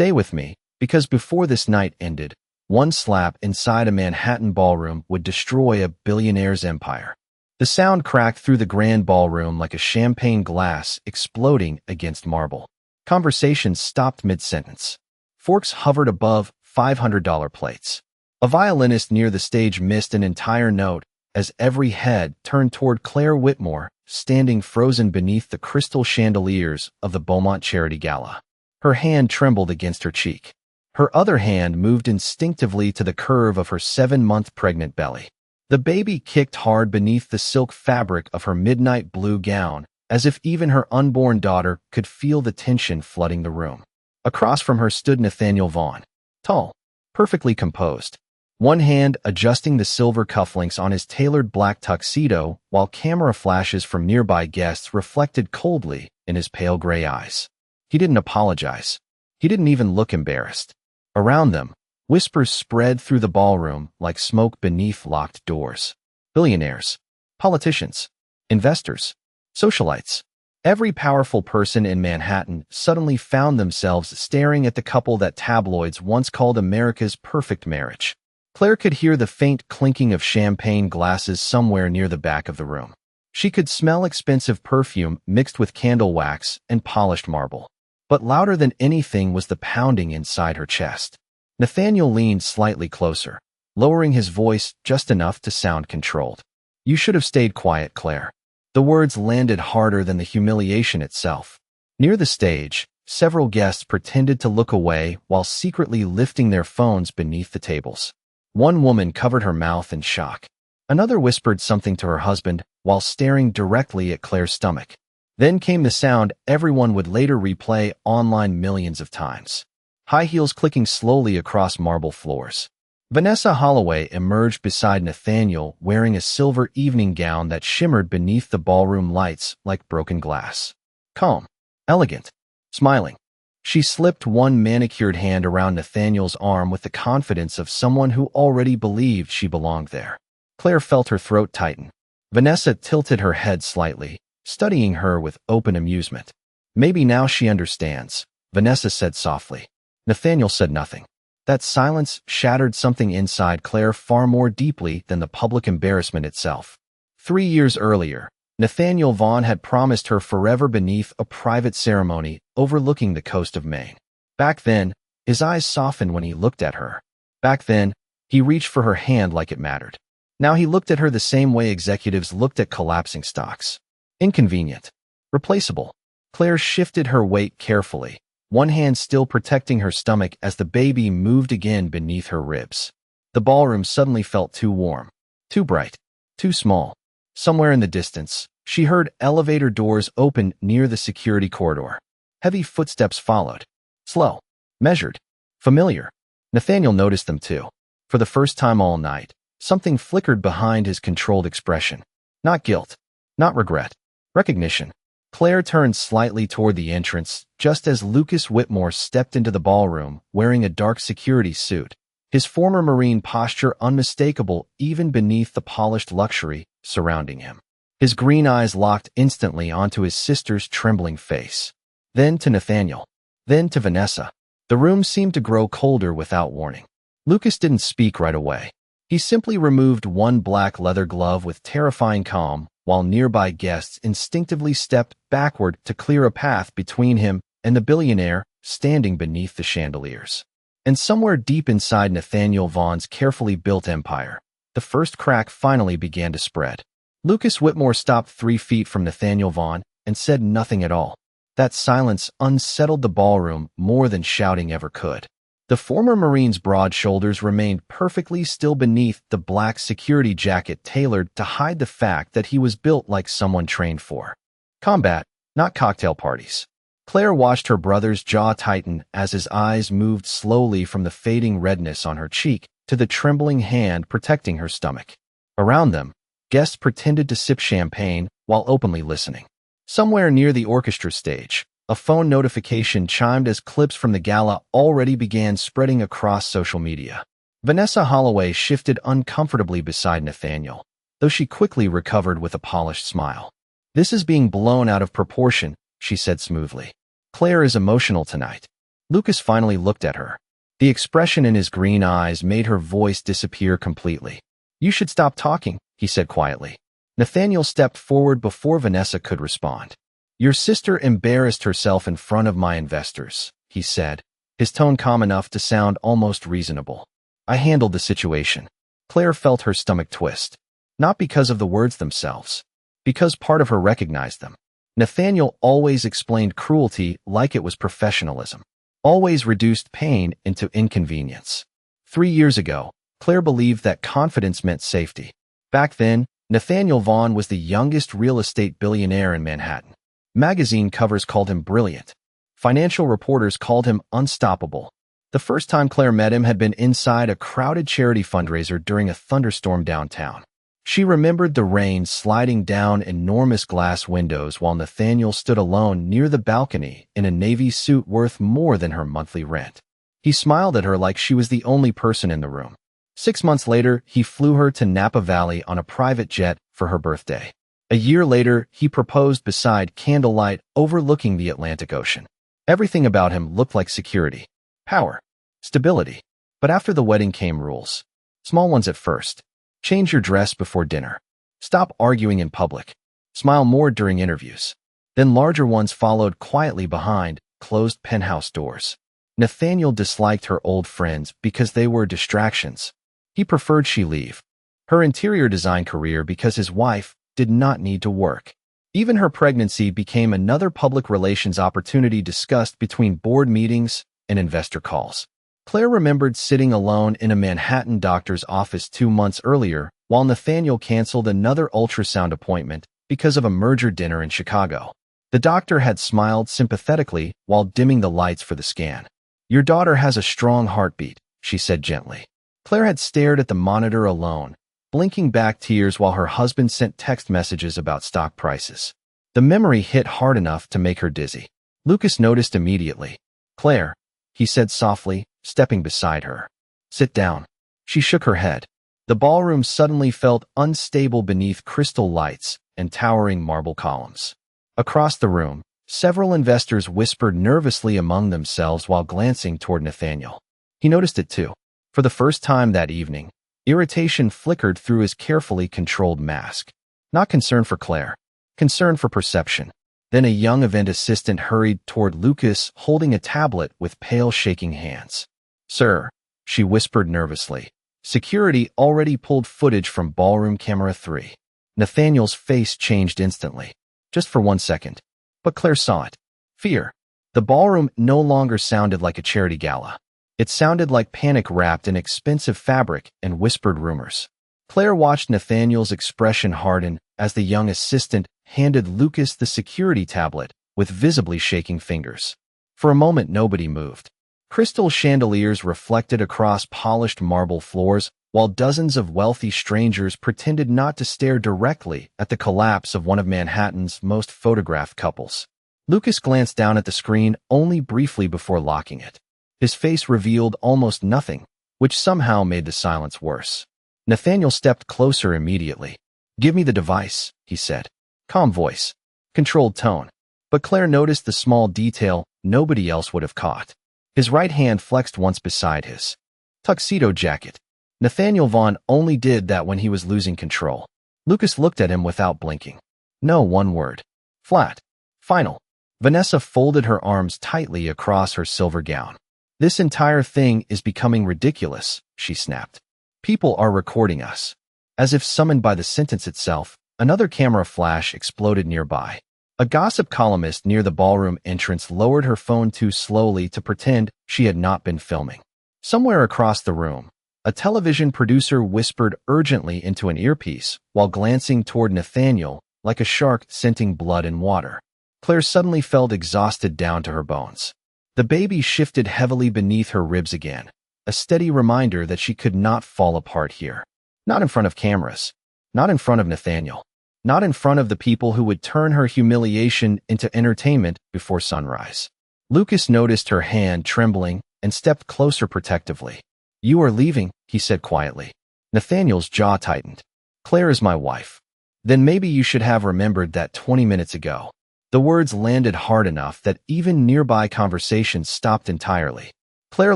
Stay with me, because before this night ended, one slap inside a Manhattan ballroom would destroy a billionaire's empire. The sound cracked through the grand ballroom like a champagne glass exploding against marble. Conversations stopped mid-sentence. Forks hovered above $500 plates. A violinist near the stage missed an entire note as every head turned toward Claire Whitmore, standing frozen beneath the crystal chandeliers of the Beaumont Charity Gala. Her hand trembled against her cheek. Her other hand moved instinctively to the curve of her 7-month pregnant belly. The baby kicked hard beneath the silk fabric of her midnight blue gown, as if even her unborn daughter could feel the tension flooding the room. Across from her stood Nathaniel Vaughn, tall, perfectly composed, one hand adjusting the silver cufflinks on his tailored black tuxedo while camera flashes from nearby guests reflected coldly in his pale gray eyes. He didn't apologize. He didn't even look embarrassed. Around them, whispers spread through the ballroom like smoke beneath locked doors. Billionaires, politicians, investors, socialites. Every powerful person in Manhattan suddenly found themselves staring at the couple that tabloids once called America's perfect marriage. Claire could hear the faint clinking of champagne glasses somewhere near the back of the room. She could smell expensive perfume mixed with candle wax and polished marble. But louder than anything was the pounding inside her chest. Nathaniel leaned slightly closer, lowering his voice just enough to sound controlled. "You should have stayed quiet, Claire." The words landed harder than the humiliation itself. Near the stage, several guests pretended to look away while secretly lifting their phones beneath the tables. One woman covered her mouth in shock. Another whispered something to her husband while staring directly at Claire's stomach. Then came the sound everyone would later replay online millions of times. High heels clicking slowly across marble floors. Vanessa Holloway emerged beside Nathaniel wearing a silver evening gown that shimmered beneath the ballroom lights like broken glass. Calm, elegant, smiling. She slipped one manicured hand around Nathaniel's arm with the confidence of someone who already believed she belonged there. Claire felt her throat tighten. Vanessa tilted her head slightly, studying her with open amusement. "Maybe now she understands," Vanessa said softly. Nathaniel said nothing. That silence shattered something inside Claire far more deeply than the public embarrassment itself. 3 years earlier, Nathaniel Vaughn had promised her forever beneath a private ceremony overlooking the coast of Maine. Back then, his eyes softened when he looked at her. Back then, he reached for her hand like it mattered. Now he looked at her the same way executives looked at collapsing stocks. Inconvenient. Replaceable. Claire shifted her weight carefully, one hand still protecting her stomach as the baby moved again beneath her ribs. The ballroom suddenly felt too warm, too bright, too small. Somewhere in the distance, she heard elevator doors open near the security corridor. Heavy footsteps followed. Slow, measured, familiar. Nathaniel noticed them too. For the first time all night, something flickered behind his controlled expression. Not guilt, not regret, recognition. Claire turned slightly toward the entrance just as Lucas Whitmore stepped into the ballroom wearing a dark security suit, his former Marine posture unmistakable even beneath the polished luxury surrounding him. His green eyes locked instantly onto his sister's trembling face. Then to Nathaniel. Then to Vanessa. The room seemed to grow colder without warning. Lucas didn't speak right away. He simply removed one black leather glove with terrifying calm, while nearby guests instinctively stepped backward to clear a path between him and the billionaire standing beneath the chandeliers. And somewhere deep inside Nathaniel Vaughn's carefully built empire, the first crack finally began to spread. Lucas Whitmore stopped 3 feet from Nathaniel Vaughn and said nothing at all. That silence unsettled the ballroom more than shouting ever could. The former Marine's broad shoulders remained perfectly still beneath the black security jacket tailored to hide the fact that he was built like someone trained for combat, not cocktail parties. Claire watched her brother's jaw tighten as his eyes moved slowly from the fading redness on her cheek to the trembling hand protecting her stomach. Around them, guests pretended to sip champagne while openly listening. Somewhere near the orchestra stage, a phone notification chimed as clips from the gala already began spreading across social media. Vanessa Holloway shifted uncomfortably beside Nathaniel, though she quickly recovered with a polished smile. "This is being blown out of proportion," she said smoothly. "Claire is emotional tonight." Lucas finally looked at her. The expression in his green eyes made her voice disappear completely. "You should stop talking," he said quietly. Nathaniel stepped forward before Vanessa could respond. "Your sister embarrassed herself in front of my investors," he said, his tone calm enough to sound almost reasonable. "I handled the situation." Claire felt her stomach twist. Not because of the words themselves, because part of her recognized them. Nathaniel always explained cruelty like it was professionalism, always reduced pain into inconvenience. 3 years ago, Claire believed that confidence meant safety. Back then, Nathaniel Vaughn was the youngest real estate billionaire in Manhattan. Magazine covers called him brilliant. Financial reporters called him unstoppable. The first time Claire met him had been inside a crowded charity fundraiser during a thunderstorm downtown. She remembered the rain sliding down enormous glass windows while Nathaniel stood alone near the balcony in a navy suit worth more than her monthly rent. He smiled at her like she was the only person in the room. 6 months later, he flew her to Napa Valley on a private jet for her birthday. A year later, he proposed beside candlelight overlooking the Atlantic Ocean. Everything about him looked like security, power, stability. But after the wedding came rules. Small ones at first. Change your dress before dinner. Stop arguing in public. Smile more during interviews. Then larger ones followed quietly behind closed penthouse doors. Nathaniel disliked her old friends because they were distractions. He preferred she leave her interior design career because his wife did not need to work. Even her pregnancy became another public relations opportunity discussed between board meetings and investor calls. Claire remembered sitting alone in a Manhattan doctor's office 2 months earlier while Nathaniel canceled another ultrasound appointment because of a merger dinner in Chicago. The doctor had smiled sympathetically while dimming the lights for the scan. "Your daughter has a strong heartbeat," she said gently. Claire had stared at the monitor alone, blinking back tears while her husband sent text messages about stock prices. The memory hit hard enough to make her dizzy. Lucas noticed immediately. "Claire," he said softly, stepping beside her. "Sit down." She shook her head. The ballroom suddenly felt unstable beneath crystal lights and towering marble columns. Across the room, several investors whispered nervously among themselves while glancing toward Nathaniel. He noticed it too. For the first time that evening, irritation flickered through his carefully controlled mask. Not concern for Claire, concern for perception. Then a young event assistant hurried toward Lucas holding a tablet with pale shaking hands. "Sir," she whispered nervously. Security already pulled footage from ballroom camera 3. Nathaniel's face changed instantly, just for 1 second. But Claire saw it. Fear. The ballroom no longer sounded like a charity gala. It sounded like panic wrapped in expensive fabric and whispered rumors. Claire watched Nathaniel's expression harden as the young assistant handed Lucas the security tablet with visibly shaking fingers. For a moment, nobody moved. Crystal chandeliers reflected across polished marble floors, while dozens of wealthy strangers pretended not to stare directly at the collapse of one of Manhattan's most photographed couples. Lucas glanced down at the screen only briefly before locking it. His face revealed almost nothing, which somehow made the silence worse. Nathaniel stepped closer immediately. "Give me the device," he said. Calm voice, controlled tone. But Claire noticed the small detail nobody else would have caught. His right hand flexed once beside his tuxedo jacket. Nathaniel Vaughn only did that when he was losing control. Lucas looked at him without blinking. No one word. Flat. Final. Vanessa folded her arms tightly across her silver gown. "This entire thing is becoming ridiculous," she snapped. "People are recording us." As if summoned by the sentence itself, another camera flash exploded nearby. A gossip columnist near the ballroom entrance lowered her phone too slowly to pretend she had not been filming. Somewhere across the room, a television producer whispered urgently into an earpiece while glancing toward Nathaniel like a shark scenting blood and water. Claire suddenly felt exhausted down to her bones. The baby shifted heavily beneath her ribs again, a steady reminder that she could not fall apart here. Not in front of cameras. Not in front of Nathaniel. Not in front of the people who would turn her humiliation into entertainment before sunrise. Lucas noticed her hand trembling and stepped closer protectively. "You are leaving," he said quietly. Nathaniel's jaw tightened. "Claire is my wife." "Then maybe you should have remembered that 20 minutes ago." The words landed hard enough that even nearby conversations stopped entirely. Claire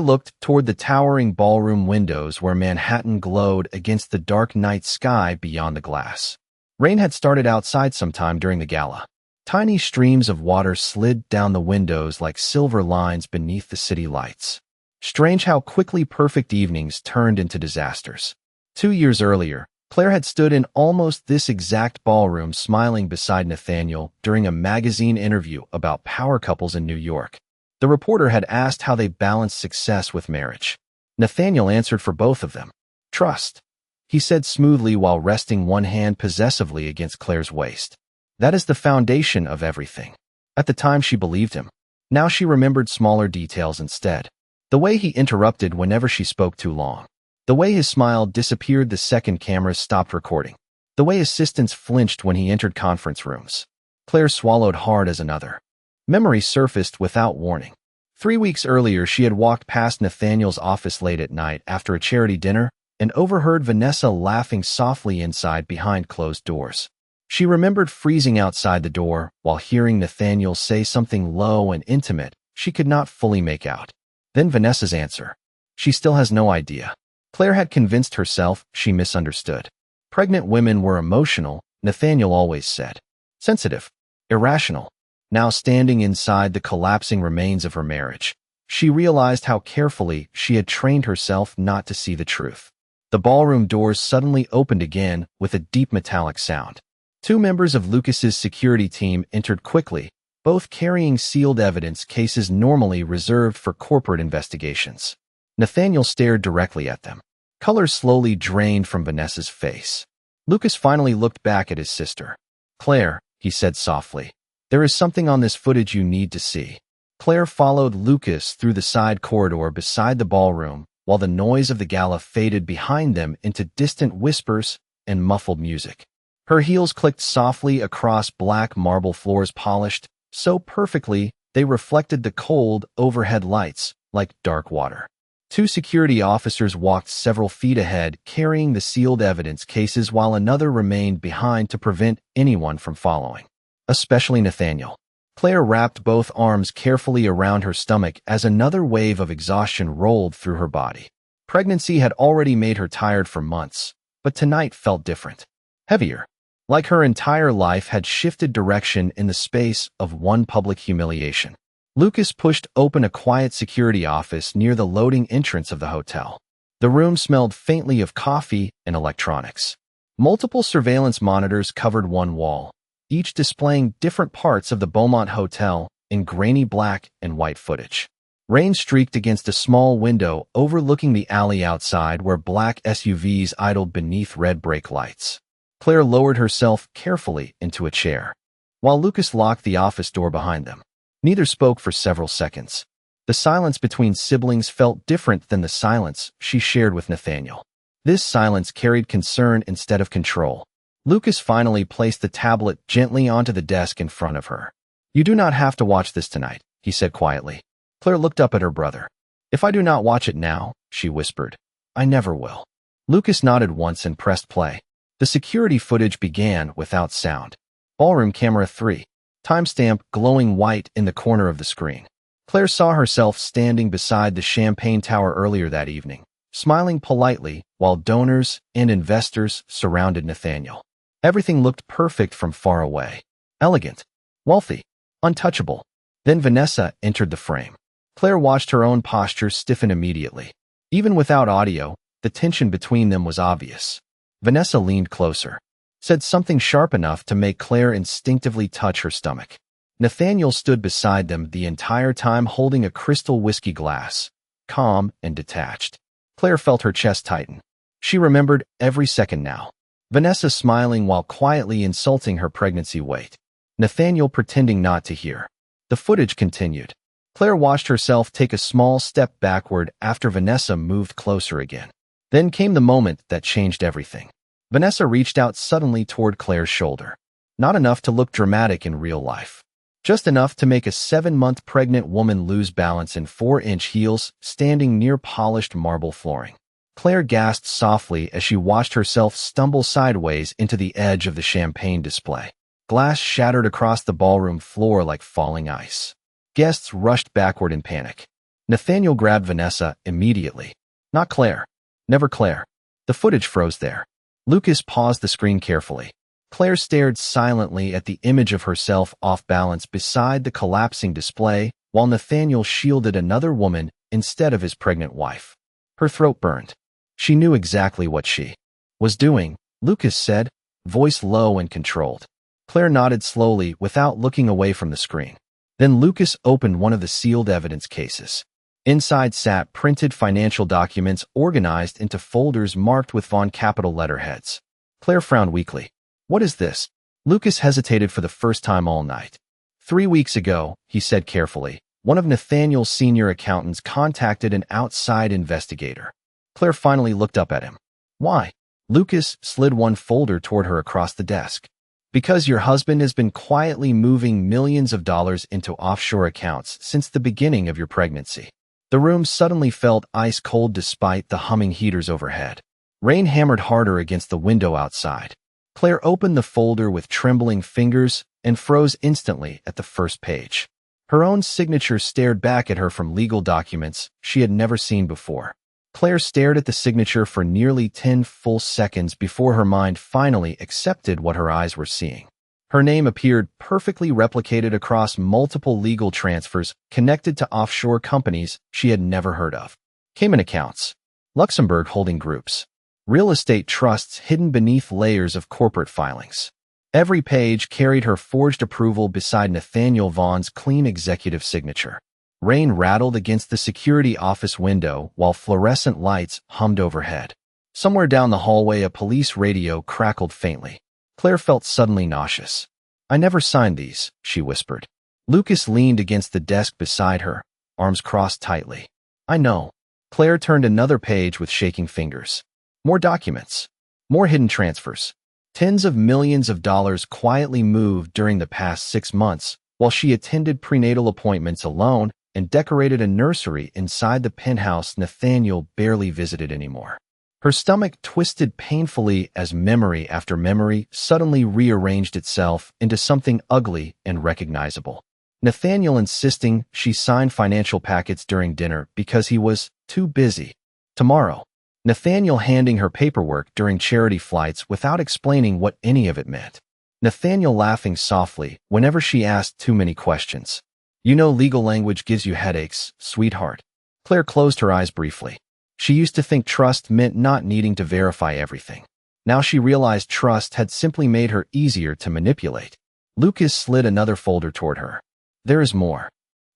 looked toward the towering ballroom windows where Manhattan glowed against the dark night sky beyond the glass. Rain had started outside sometime during the gala. Tiny streams of water slid down the windows like silver lines beneath the city lights. Strange how quickly perfect evenings turned into disasters. 2 years earlier, Claire had stood in almost this exact ballroom smiling beside Nathaniel during a magazine interview about power couples in New York. The reporter had asked how they balanced success with marriage. Nathaniel answered for both of them. Trust, he said smoothly while resting one hand possessively against Claire's waist. That is the foundation of everything. At the time she believed him. Now she remembered smaller details instead. The way he interrupted whenever she spoke too long. The way his smile disappeared the second cameras stopped recording. The way assistants flinched when he entered conference rooms. Claire swallowed hard as another memory surfaced without warning. 3 weeks earlier, she had walked past Nathaniel's office late at night after a charity dinner and overheard Vanessa laughing softly inside behind closed doors. She remembered freezing outside the door while hearing Nathaniel say something low and intimate she could not fully make out. Then Vanessa's answer. She still has no idea. Claire had convinced herself she misunderstood. Pregnant women were emotional, Nathaniel always said. Sensitive. Irrational. Now standing inside the collapsing remains of her marriage, she realized how carefully she had trained herself not to see the truth. The ballroom doors suddenly opened again with a deep metallic sound. 2 members of Lucas's security team entered quickly, both carrying sealed evidence cases normally reserved for corporate investigations. Nathaniel stared directly at them. Color slowly drained from Vanessa's face. Lucas finally looked back at his sister. Claire, he said softly. There is something on this footage you need to see. Claire followed Lucas through the side corridor beside the ballroom, while the noise of the gala faded behind them into distant whispers and muffled music. Her heels clicked softly across black marble floors polished so perfectly they reflected the cold overhead lights like dark water. 2 security officers walked several feet ahead carrying the sealed evidence cases while another remained behind to prevent anyone from following. Especially Nathaniel. Claire wrapped both arms carefully around her stomach as another wave of exhaustion rolled through her body. Pregnancy had already made her tired for months, but tonight felt different. Heavier. Like her entire life had shifted direction in the space of one public humiliation. Lucas pushed open a quiet security office near the loading entrance of the hotel. The room smelled faintly of coffee and electronics. Multiple surveillance monitors covered one wall, each displaying different parts of the Beaumont Hotel in grainy black and white footage. Rain streaked against a small window overlooking the alley outside where black SUVs idled beneath red brake lights. Claire lowered herself carefully into a chair, while Lucas locked the office door behind them. Neither spoke for several seconds. The silence between siblings felt different than the silence she shared with Nathaniel. This silence carried concern instead of control. Lucas finally placed the tablet gently onto the desk in front of her. You do not have to watch this tonight, he said quietly. Claire looked up at her brother. If I do not watch it now, she whispered, I never will. Lucas nodded once and pressed play. The security footage began without sound. Ballroom camera 3. Timestamp glowing white in the corner of the screen. Claire saw herself standing beside the champagne tower earlier that evening, smiling politely while donors and investors surrounded Nathaniel. Everything looked perfect from far away. Elegant, wealthy, untouchable. Then Vanessa entered the frame. Claire watched her own posture stiffen immediately. Even without audio, the tension between them was obvious. Vanessa leaned closer, said something sharp enough to make Claire instinctively touch her stomach. Nathaniel stood beside them the entire time holding a crystal whiskey glass, calm and detached. Claire felt her chest tighten. She remembered every second now. Vanessa smiling while quietly insulting her pregnancy weight. Nathaniel pretending not to hear. The footage continued. Claire watched herself take a small step backward after Vanessa moved closer again. Then came the moment that changed everything. Vanessa reached out suddenly toward Claire's shoulder. Not enough to look dramatic in real life. Just enough to make a 7-month pregnant woman lose balance in 4-inch heels standing near polished marble flooring. Claire gasped softly as she watched herself stumble sideways into the edge of the champagne display. Glass shattered across the ballroom floor like falling ice. Guests rushed backward in panic. Nathaniel grabbed Vanessa immediately. Not Claire. Never Claire. The footage froze there. Lucas paused the screen carefully. Claire stared silently at the image of herself off balance beside the collapsing display, while Nathaniel shielded another woman instead of his pregnant wife. Her throat burned. She knew exactly what she was doing, Lucas said, voice low and controlled. Claire nodded slowly without looking away from the screen. Then Lucas opened one of the sealed evidence cases. Inside sat printed financial documents organized into folders marked with Von capital letterheads. Claire frowned weakly. What is this? Lucas hesitated for the first time all night. 3 weeks ago, he said carefully, one of Nathaniel's senior accountants contacted an outside investigator. Claire finally looked up at him. Why? Lucas slid one folder toward her across the desk. Because your husband has been quietly moving millions of dollars into offshore accounts since the beginning of your pregnancy. The room suddenly felt ice cold despite the humming heaters overhead. Rain hammered harder against the window outside. Claire opened the folder with trembling fingers and froze instantly at the first page. Her own signature stared back at her from legal documents she had never seen before. Claire stared at the signature for nearly 10 full seconds before her mind finally accepted what her eyes were seeing. Her name appeared perfectly replicated across multiple legal transfers connected to offshore companies she had never heard of. Cayman accounts, Luxembourg holding groups, real estate trusts hidden beneath layers of corporate filings. Every page carried her forged approval beside Nathaniel Vaughn's clean executive signature. Rain rattled against the security office window while fluorescent lights hummed overhead. Somewhere down the hallway, a police radio crackled faintly. Claire felt suddenly nauseous. I never signed these, she whispered. Lucas leaned against the desk beside her, arms crossed tightly. I know. Claire turned another page with shaking fingers. More documents. More hidden transfers. Tens of millions of dollars quietly moved during the past 6 months, while she attended prenatal appointments alone and decorated a nursery inside the penthouse Nathaniel barely visited anymore. Her stomach twisted painfully as memory after memory suddenly rearranged itself into something ugly and recognizable. Nathaniel insisting she signed financial packets during dinner because he was too busy. Tomorrow. Nathaniel handing her paperwork during charity flights without explaining what any of it meant. Nathaniel laughing softly whenever she asked too many questions. You know legal language gives you headaches, sweetheart. Claire closed her eyes briefly. She used to think trust meant not needing to verify everything. Now she realized trust had simply made her easier to manipulate. Lucas slid another folder toward her. There is more.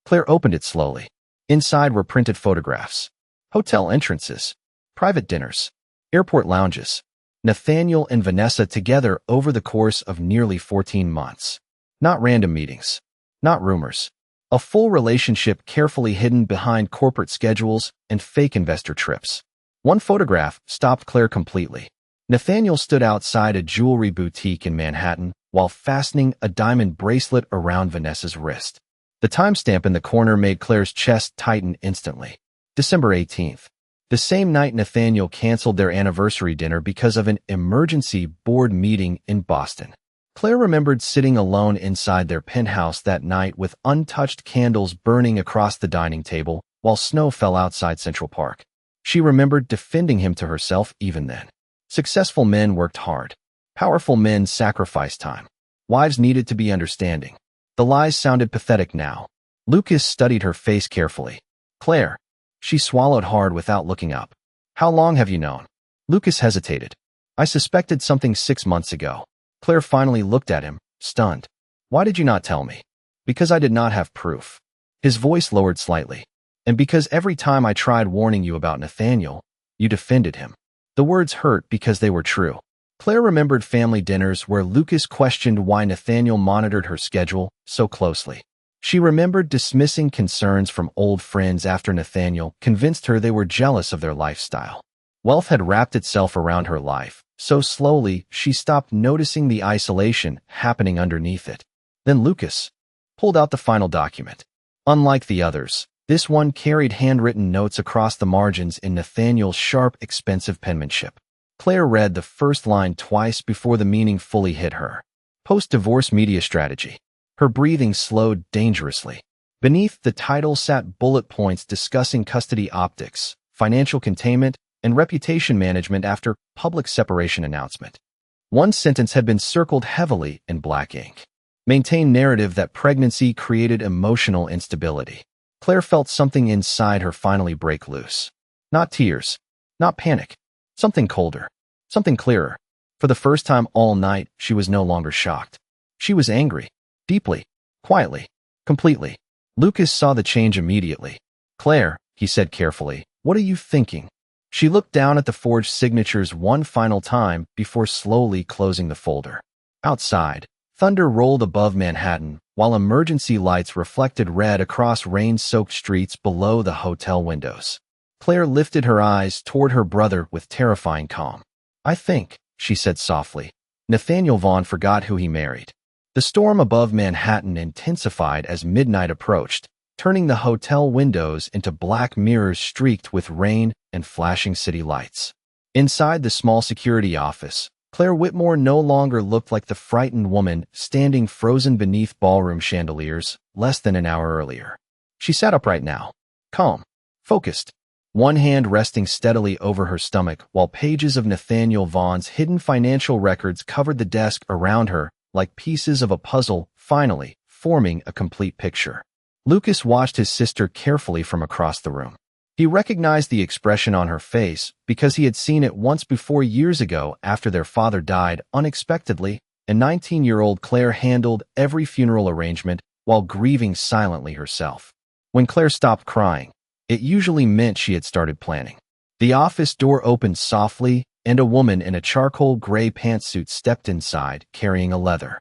Claire opened it slowly. Inside were printed photographs. Hotel entrances. Private dinners. Airport lounges. Nathaniel and Vanessa together over the course of nearly 14 months. Not random meetings. Not rumors. A full relationship carefully hidden behind corporate schedules and fake investor trips. One photograph stopped Claire completely. Nathaniel stood outside a jewelry boutique in Manhattan while fastening a diamond bracelet around Vanessa's wrist. The timestamp in the corner made Claire's chest tighten instantly. December 18th. The same night Nathaniel canceled their anniversary dinner because of an emergency board meeting in Boston. Claire remembered sitting alone inside their penthouse that night with untouched candles burning across the dining table while snow fell outside Central Park. She remembered defending him to herself even then. Successful men worked hard. Powerful men sacrificed time. Wives needed to be understanding. The lies sounded pathetic now. Lucas studied her face carefully. Claire. She swallowed hard without looking up. How long have you known? Lucas hesitated. I suspected something 6 months ago. Claire finally looked at him, stunned. Why did you not tell me? Because I did not have proof. His voice lowered slightly. And because every time I tried warning you about Nathaniel, you defended him. The words hurt because they were true. Claire remembered family dinners where Lucas questioned why Nathaniel monitored her schedule so closely. She remembered dismissing concerns from old friends after Nathaniel convinced her they were jealous of their lifestyle. Wealth had wrapped itself around her life, so slowly she stopped noticing the isolation happening underneath it. Then Lucas pulled out the final document. Unlike the others, this one carried handwritten notes across the margins in Nathaniel's sharp, expensive penmanship. Claire read the first line twice before the meaning fully hit her. Post-divorce media strategy. Her breathing slowed dangerously. Beneath the title sat bullet points discussing custody optics, financial containment, and reputation management after public separation announcement. One sentence had been circled heavily in black ink. Maintain narrative that pregnancy created emotional instability. Claire felt something inside her finally break loose. Not tears, not panic, something colder, something clearer. For the first time all night, she was no longer shocked. She was angry, deeply, quietly, completely. Lucas saw the change immediately. "Claire," he said carefully, "what are you thinking?" She looked down at the forged signatures one final time before slowly closing the folder. Outside, thunder rolled above Manhattan, while emergency lights reflected red across rain-soaked streets below the hotel windows. Claire lifted her eyes toward her brother with terrifying calm. "I think," she said softly, "Nathaniel Vaughn forgot who he married." The storm above Manhattan intensified as midnight approached, turning the hotel windows into black mirrors streaked with rain and flashing city lights. Inside the small security office, Claire Whitmore no longer looked like the frightened woman standing frozen beneath ballroom chandeliers less than an hour earlier. She sat upright now, calm, focused, one hand resting steadily over her stomach while pages of Nathaniel Vaughn's hidden financial records covered the desk around her like pieces of a puzzle, finally forming a complete picture. Lucas watched his sister carefully from across the room. He recognized the expression on her face because he had seen it once before years ago after their father died unexpectedly, and 19-year-old Claire handled every funeral arrangement while grieving silently herself. When Claire stopped crying, it usually meant she had started planning. The office door opened softly, and a woman in a charcoal gray pantsuit stepped inside, carrying a leather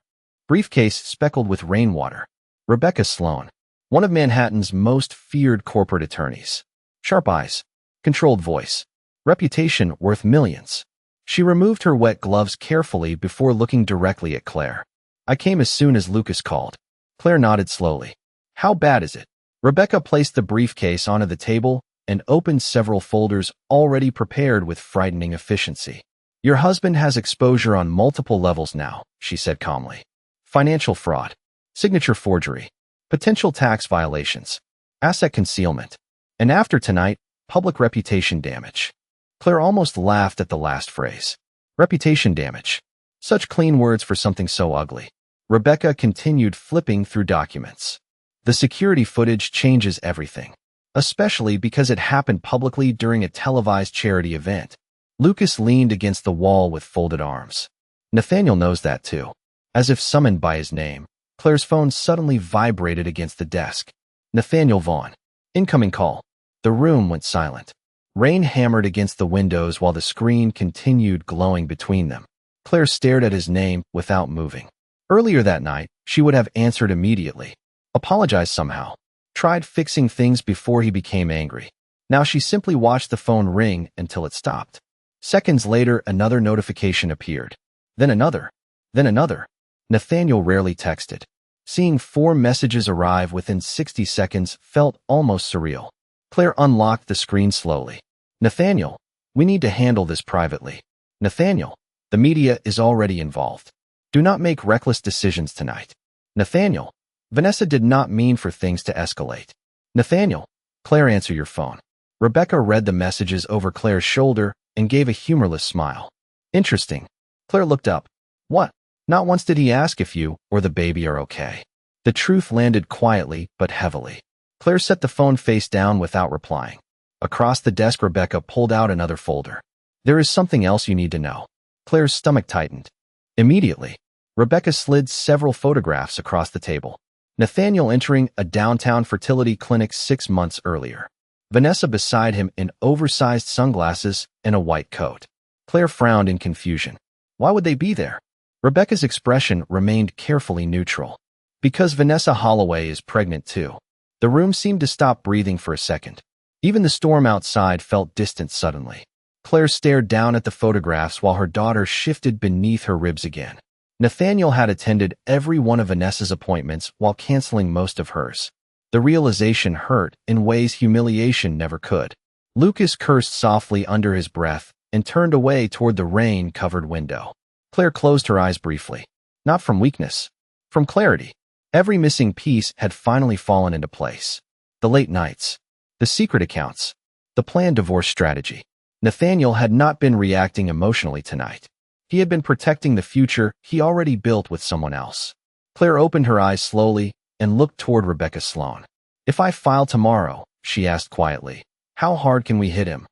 briefcase speckled with rainwater. Rebecca Sloan, one of Manhattan's most feared corporate attorneys. Sharp eyes, controlled voice, reputation worth millions. She removed her wet gloves carefully before looking directly at Claire. "I came as soon as Lucas called." Claire nodded slowly. "How bad is it?" Rebecca placed the briefcase onto the table and opened several folders already prepared with frightening efficiency. "Your husband has exposure on multiple levels now," she said calmly. "Financial fraud, signature forgery, potential tax violations, asset concealment, and after tonight, public reputation damage." Claire almost laughed at the last phrase. Reputation damage. Such clean words for something so ugly. Rebecca continued flipping through documents. "The security footage changes everything, especially because it happened publicly during a televised charity event." Lucas leaned against the wall with folded arms. "Nathaniel knows that too." As if summoned by his name, Claire's phone suddenly vibrated against the desk. "Nathaniel Vaughn. Incoming call." The room went silent. Rain hammered against the windows while the screen continued glowing between them. Claire stared at his name without moving. Earlier that night, she would have answered immediately, apologized somehow, tried fixing things before he became angry. Now she simply watched the phone ring until it stopped. Seconds later, another notification appeared. Then another. Then another. Nathaniel rarely texted. Seeing 4 messages arrive within 60 seconds felt almost surreal. Claire unlocked the screen slowly. "Nathaniel, we need to handle this privately." "Nathaniel, the media is already involved. Do not make reckless decisions tonight." "Nathaniel, Vanessa did not mean for things to escalate." "Nathaniel, Claire, answer your phone." Rebecca read the messages over Claire's shoulder and gave a humorless smile. "Interesting." Claire looked up. "What? Not once did he ask if you or the baby are okay." The truth landed quietly but heavily. Claire set the phone face down without replying. Across the desk, Rebecca pulled out another folder. "There is something else you need to know." Claire's stomach tightened. Immediately, Rebecca slid several photographs across the table. Nathaniel entering a downtown fertility clinic 6 months earlier. Vanessa beside him in oversized sunglasses and a white coat. Claire frowned in confusion. Why would they be there? Rebecca's expression remained carefully neutral. "Because Vanessa Holloway is pregnant too." The room seemed to stop breathing for a second. Even the storm outside felt distant suddenly. Claire stared down at the photographs while her daughter shifted beneath her ribs again. Nathaniel had attended every one of Vanessa's appointments while canceling most of hers. The realization hurt in ways humiliation never could. Lucas cursed softly under his breath and turned away toward the rain-covered window. Claire closed her eyes briefly. Not from weakness. From clarity. Every missing piece had finally fallen into place. The late nights. The secret accounts. The planned divorce strategy. Nathaniel had not been reacting emotionally tonight. He had been protecting the future he already built with someone else. Claire opened her eyes slowly and looked toward Rebecca Sloan. "If I file tomorrow," she asked quietly, "how hard can we hit him?"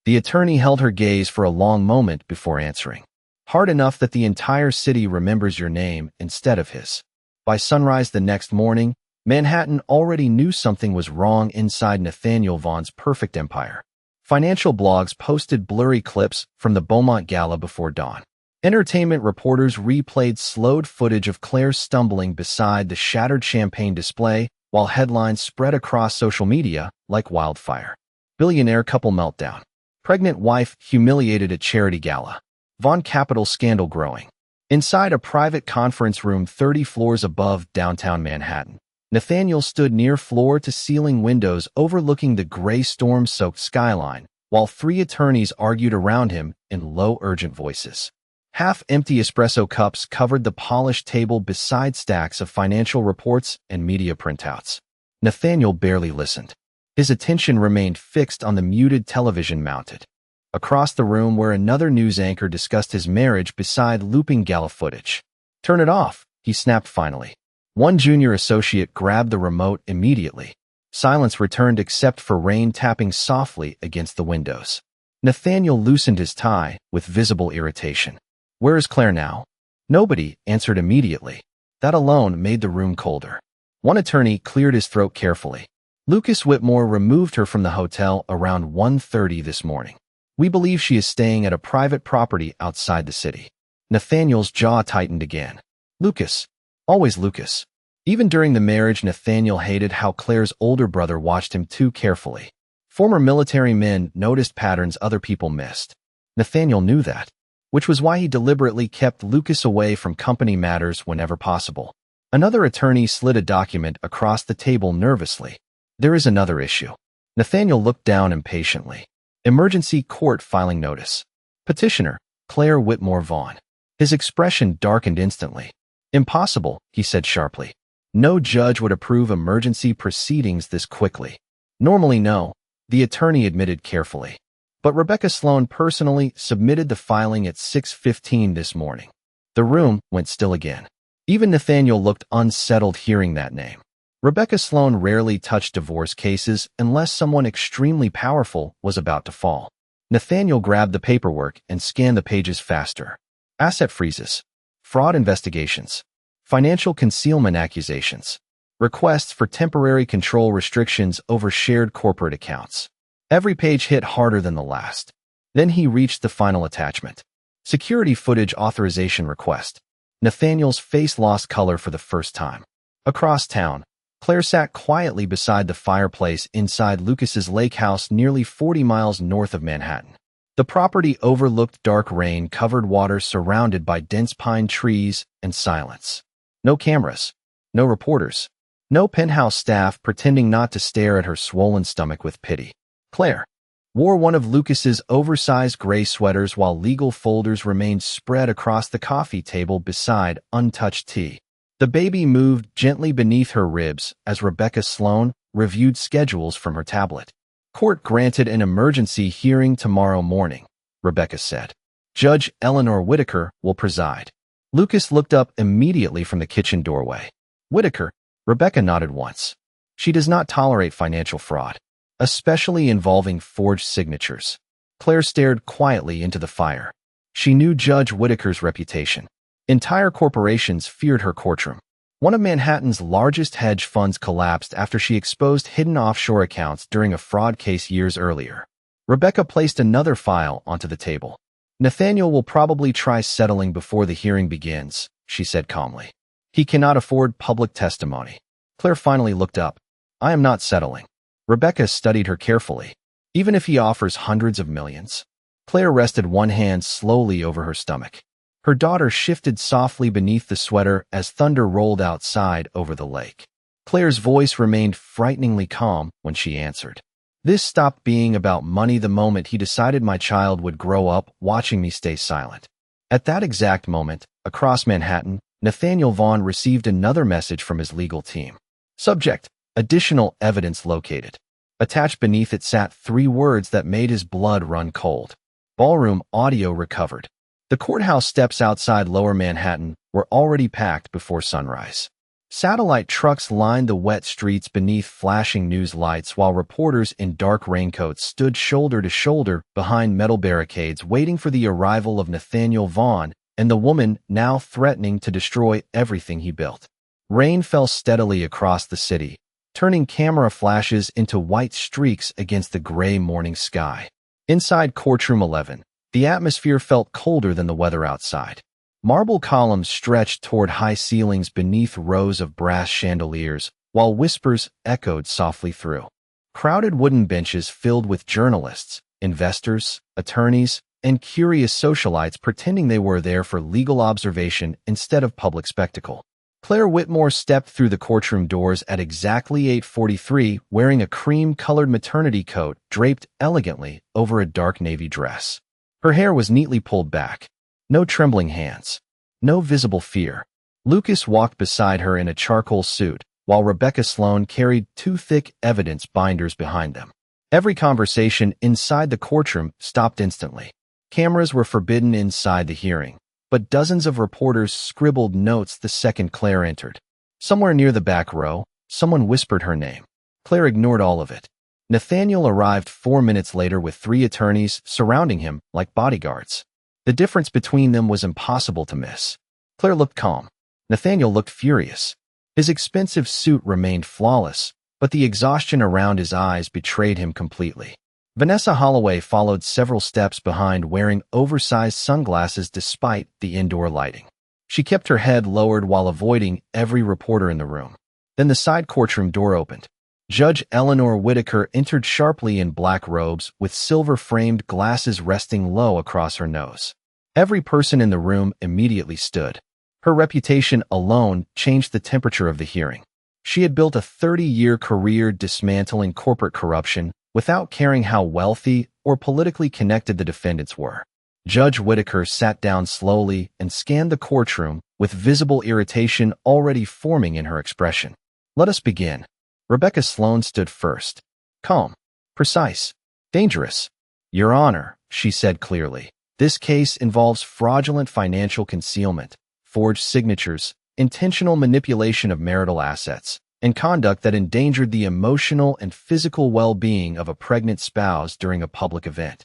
The attorney held her gaze for a long moment before answering. "Hard enough that the entire city remembers your name instead of his." By sunrise the next morning, Manhattan already knew something was wrong inside Nathaniel Vaughn's perfect empire. Financial blogs posted blurry clips from the Beaumont Gala before dawn. Entertainment reporters replayed slowed footage of Claire stumbling beside the shattered champagne display, while headlines spread across social media like wildfire. Billionaire couple meltdown. Pregnant wife humiliated at charity gala. Vaughn Capital scandal growing. Inside a private conference room 30 floors above downtown Manhattan, Nathaniel stood near floor-to-ceiling windows overlooking the gray storm-soaked skyline, while 3 attorneys argued around him in low, urgent voices. Half-empty espresso cups covered the polished table beside stacks of financial reports and media printouts. Nathaniel barely listened. His attention remained fixed on the muted television mounted across the room where another news anchor discussed his marriage beside looping gala footage. "Turn it off," he snapped finally. One junior associate grabbed the remote immediately. Silence returned except for rain tapping softly against the windows. Nathaniel loosened his tie with visible irritation. "Where is Claire now?" Nobody answered immediately. That alone made the room colder. One attorney cleared his throat carefully. "Lucas Whitmore removed her from the hotel around 1:30 this morning. We believe she is staying at a private property outside the city." Nathaniel's jaw tightened again. Lucas. Always Lucas. Even during the marriage, Nathaniel hated how Claire's older brother watched him too carefully. Former military men noticed patterns other people missed. Nathaniel knew that, which was why he deliberately kept Lucas away from company matters whenever possible. Another attorney slid a document across the table nervously. "There is another issue." Nathaniel looked down impatiently. "Emergency court filing notice. Petitioner, Claire Whitmore Vaughn." His expression darkened instantly. "Impossible," he said sharply. "No judge would approve emergency proceedings this quickly." "Normally no," the attorney admitted carefully. "But Rebecca Sloan personally submitted the filing at 6:15 this morning." The room went still again. Even Nathaniel looked unsettled hearing that name. Rebecca Sloan rarely touched divorce cases unless someone extremely powerful was about to fall. Nathaniel grabbed the paperwork and scanned the pages faster. Asset freezes. Fraud investigations. Financial concealment accusations. Requests for temporary control restrictions over shared corporate accounts. Every page hit harder than the last. Then he reached the final attachment. Security footage authorization request. Nathaniel's face lost color for the first time. Across town, Claire sat quietly beside the fireplace inside Lucas's lake house nearly 40 miles north of Manhattan. The property overlooked dark rain-covered water surrounded by dense pine trees and silence. No cameras. No reporters. No penthouse staff pretending not to stare at her swollen stomach with pity. Claire wore one of Lucas's oversized gray sweaters while legal folders remained spread across the coffee table beside untouched tea. The baby moved gently beneath her ribs as Rebecca Sloan reviewed schedules from her tablet. "Court granted an emergency hearing tomorrow morning," Rebecca said. "Judge Eleanor Whitaker will preside." Lucas looked up immediately from the kitchen doorway. "Whitaker?" Rebecca nodded once. "She does not tolerate financial fraud, especially involving forged signatures." Claire stared quietly into the fire. She knew Judge Whitaker's reputation. Entire corporations feared her courtroom. One of Manhattan's largest hedge funds collapsed after she exposed hidden offshore accounts during a fraud case years earlier. Rebecca placed another file onto the table. "Nathaniel will probably try settling before the hearing begins," she said calmly. "He cannot afford public testimony." Claire finally looked up. "I am not settling." Rebecca studied her carefully. "Even if he offers hundreds of millions." Claire rested one hand slowly over her stomach. Her daughter shifted softly beneath the sweater as thunder rolled outside over the lake. Claire's voice remained frighteningly calm when she answered. "This stopped being about money the moment he decided my child would grow up watching me stay silent." At that exact moment, across Manhattan, Nathaniel Vaughn received another message from his legal team. Subject: additional evidence located. Attached beneath it sat 3 words that made his blood run cold. Ballroom audio recovered. The courthouse steps outside Lower Manhattan were already packed before sunrise. Satellite trucks lined the wet streets beneath flashing news lights while reporters in dark raincoats stood shoulder to shoulder behind metal barricades waiting for the arrival of Nathaniel Vaughn and the woman now threatening to destroy everything he built. Rain fell steadily across the city, turning camera flashes into white streaks against the gray morning sky. Inside Courtroom 11, the atmosphere felt colder than the weather outside. Marble columns stretched toward high ceilings beneath rows of brass chandeliers, while whispers echoed softly through. Crowded wooden benches filled with journalists, investors, attorneys, and curious socialites pretending they were there for legal observation instead of public spectacle. Claire Whitmore stepped through the courtroom doors at exactly 8:43, wearing a cream-colored maternity coat draped elegantly over a dark navy dress. Her hair was neatly pulled back. No trembling hands. No visible fear. Lucas walked beside her in a charcoal suit, while Rebecca Sloan carried 2 thick evidence binders behind them. Every conversation inside the courtroom stopped instantly. Cameras were forbidden inside the hearing, but dozens of reporters scribbled notes the second Claire entered. Somewhere near the back row, someone whispered her name. Claire ignored all of it. Nathaniel arrived 4 minutes later with 3 attorneys surrounding him like bodyguards. The difference between them was impossible to miss. Claire looked calm. Nathaniel looked furious. His expensive suit remained flawless, but the exhaustion around his eyes betrayed him completely. Vanessa Holloway followed several steps behind, wearing oversized sunglasses despite the indoor lighting. She kept her head lowered while avoiding every reporter in the room. Then the side courtroom door opened. Judge Eleanor Whitaker entered sharply in black robes with silver-framed glasses resting low across her nose. Every person in the room immediately stood. Her reputation alone changed the temperature of the hearing. She had built a 30-year career dismantling corporate corruption without caring how wealthy or politically connected the defendants were. Judge Whitaker sat down slowly and scanned the courtroom with visible irritation already forming in her expression. "Let us begin." Rebecca Sloan stood first. Calm, precise, dangerous. "Your Honor," she said clearly, "this case involves fraudulent financial concealment, forged signatures, intentional manipulation of marital assets, and conduct that endangered the emotional and physical well-being of a pregnant spouse during a public event."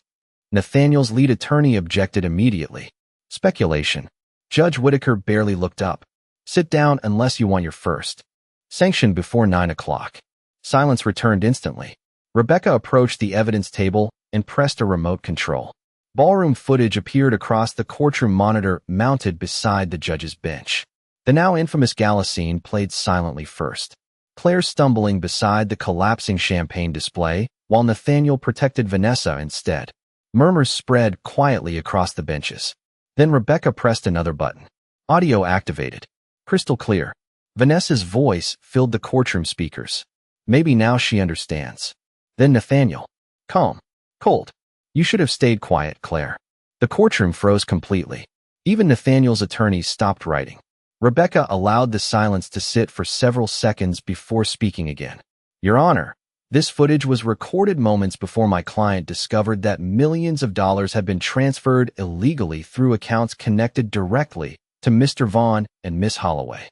Nathaniel's lead attorney objected immediately. "Speculation." Judge Whitaker barely looked up. "Sit down unless you want your first." Sanctioned before 9 o'clock. Silence returned instantly. Rebecca approached the evidence table and pressed a remote control. Ballroom footage appeared across the courtroom monitor mounted beside the judge's bench. The now infamous gala scene played silently first. Claire stumbling beside the collapsing champagne display, while Nathaniel protected Vanessa instead. Murmurs spread quietly across the benches. Then Rebecca pressed another button. Audio activated. Crystal clear. Vanessa's voice filled the courtroom speakers. Maybe now she understands. Then Nathaniel. Calm. Cold. "You should have stayed quiet, Claire." The courtroom froze completely. Even Nathaniel's attorneys stopped writing. Rebecca allowed the silence to sit for several seconds before speaking again. "Your Honor, this footage was recorded moments before my client discovered that millions of dollars had been transferred illegally through accounts connected directly to Mr. Vaughn and Miss Holloway."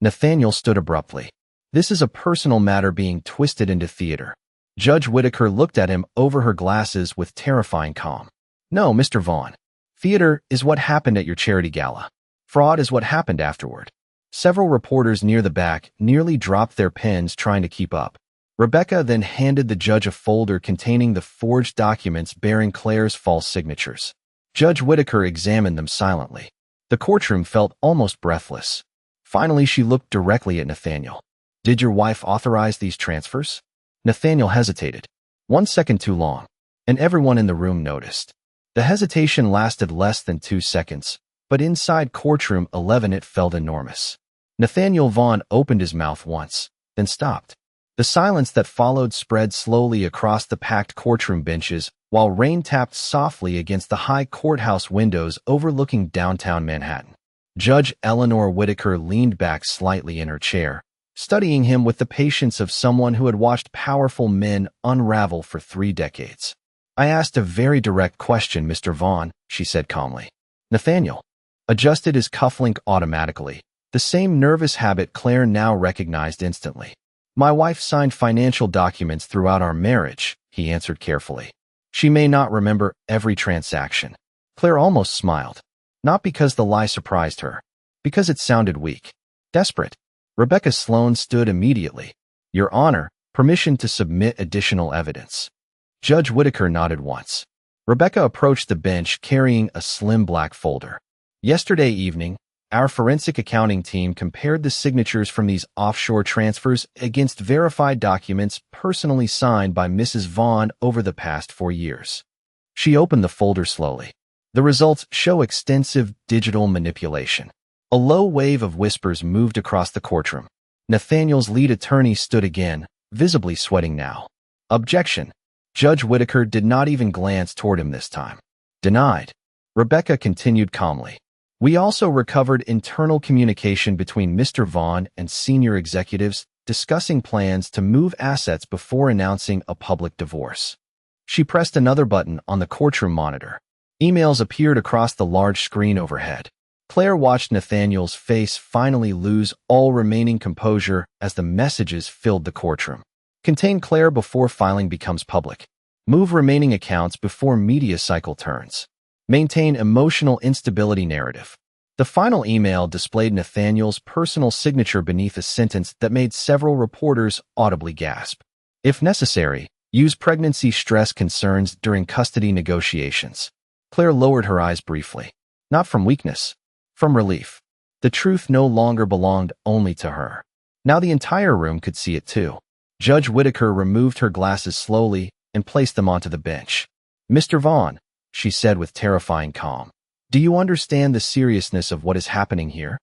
Nathaniel stood abruptly. This is a personal matter being twisted into theater. Judge Whitaker looked at him over her glasses with terrifying calm. "No, Mr. Vaughn. Theater is what happened at your charity gala. Fraud is what happened afterward." Several reporters near the back nearly dropped their pens trying to keep up. Rebecca then handed the judge a folder containing the forged documents bearing Claire's false signatures. Judge Whitaker examined them silently. The courtroom felt almost breathless. Finally, she looked directly at Nathaniel. "Did your wife authorize these transfers?" Nathaniel hesitated. 1 second too long, and everyone in the room noticed. The hesitation lasted less than 2 seconds, but inside Courtroom 11 it felt enormous. Nathaniel Vaughn opened his mouth once, then stopped. The silence that followed spread slowly across the packed courtroom benches, while rain tapped softly against the high courthouse windows overlooking downtown Manhattan. Judge Eleanor Whitaker leaned back slightly in her chair, studying him with the patience of someone who had watched powerful men unravel for 3 decades. "I asked a very direct question, Mr. Vaughn," she said calmly. Nathaniel adjusted his cufflink automatically, the same nervous habit Claire now recognized instantly. "My wife signed financial documents throughout our marriage," he answered carefully. "She may not remember every transaction." Claire almost smiled, not because the lie surprised her, because it sounded weak, desperate. Rebecca Sloan stood immediately. "Your Honor, permission to submit additional evidence." Judge Whitaker nodded once. Rebecca approached the bench carrying a slim black folder. "Yesterday evening, our forensic accounting team compared the signatures from these offshore transfers against verified documents personally signed by Mrs. Vaughn over the past 4 years." She opened the folder slowly. The results show extensive digital manipulation. A low wave of whispers moved across the courtroom. Nathaniel's lead attorney stood again, visibly sweating now. "Objection." Judge Whitaker did not even glance toward him this time. "Denied." Rebecca continued calmly. "We also recovered internal communication between Mr. Vaughn and senior executives discussing plans to move assets before announcing a public divorce." She pressed another button on the courtroom monitor. Emails appeared across the large screen overhead. Claire watched Nathaniel's face finally lose all remaining composure as the messages filled the courtroom. "Contain Claire before filing becomes public. Move remaining accounts before media cycle turns. Maintain emotional instability narrative." The final email displayed Nathaniel's personal signature beneath a sentence that made several reporters audibly gasp. "If necessary, use pregnancy stress concerns during custody negotiations." Claire lowered her eyes briefly. Not from weakness, from relief. The truth no longer belonged only to her. Now the entire room could see it too. Judge Whitaker removed her glasses slowly and placed them onto the bench. "Mr. Vaughn," she said with terrifying calm, "do you understand the seriousness of what is happening here?"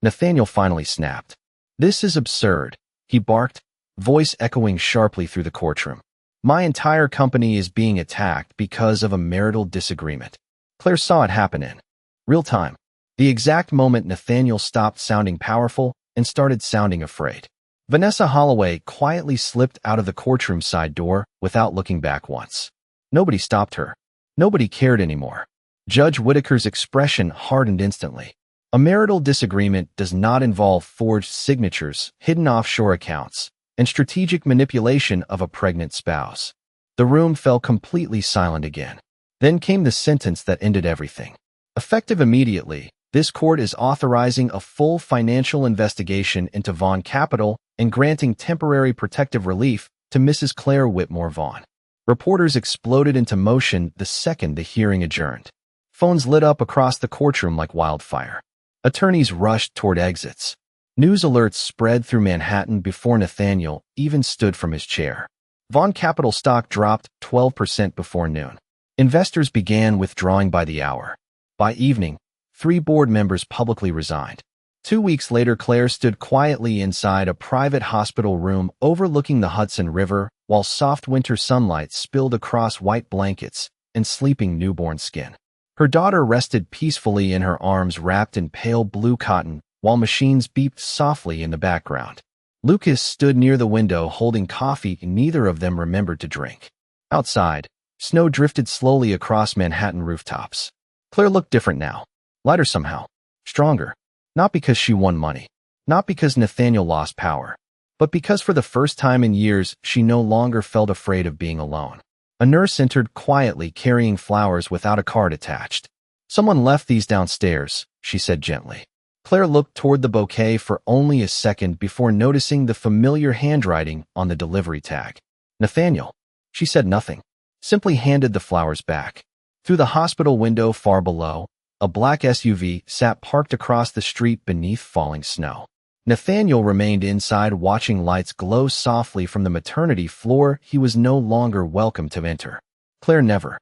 Nathaniel finally snapped. "This is absurd," he barked, voice echoing sharply through the courtroom. "My entire company is being attacked because of a marital disagreement." Claire saw it happen in real time. The exact moment Nathaniel stopped sounding powerful and started sounding afraid. Vanessa Holloway quietly slipped out of the courtroom side door without looking back once. Nobody stopped her. Nobody cared anymore. Judge Whitaker's expression hardened instantly. A marital disagreement does not involve forged signatures, hidden offshore accounts, and strategic manipulation of a pregnant spouse. The room fell completely silent again. Then came the sentence that ended everything. "Effective immediately, this court is authorizing a full financial investigation into Vaughn Capital and granting temporary protective relief to Mrs. Claire Whitmore Vaughn." Reporters exploded into motion the second the hearing adjourned. Phones lit up across the courtroom like wildfire. Attorneys rushed toward exits. News alerts spread through Manhattan before Nathaniel even stood from his chair. Vaughn Capital stock dropped 12% before noon. Investors began withdrawing by the hour. By evening, 3 board members publicly resigned. 2 weeks later, Claire stood quietly inside a private hospital room overlooking the Hudson River while soft winter sunlight spilled across white blankets and sleeping newborn skin. Her daughter rested peacefully in her arms wrapped in pale blue cotton while machines beeped softly in the background. Lucas stood near the window holding coffee neither of them remembered to drink. Outside, snow drifted slowly across Manhattan rooftops. Claire looked different now. Lighter somehow. Stronger. Not because she won money. Not because Nathaniel lost power. But because for the first time in years, she no longer felt afraid of being alone. A nurse entered quietly carrying flowers without a card attached. "Someone left these downstairs," she said gently. Claire looked toward the bouquet for only a second before noticing the familiar handwriting on the delivery tag. "Nathaniel." She said nothing, simply handed the flowers back. Through the hospital window far below, a black SUV sat parked across the street beneath falling snow. Nathaniel remained inside watching lights glow softly from the maternity floor he was no longer welcome to enter. Claire never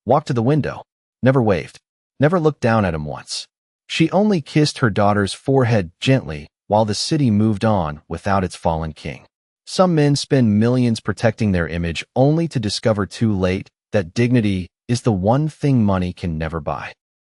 walked to the window, never waved, never looked down at him once. She only kissed her daughter's forehead gently while the city moved on without its fallen king. Some men spend millions protecting their image only to discover too late that dignity is the one thing money can never buy.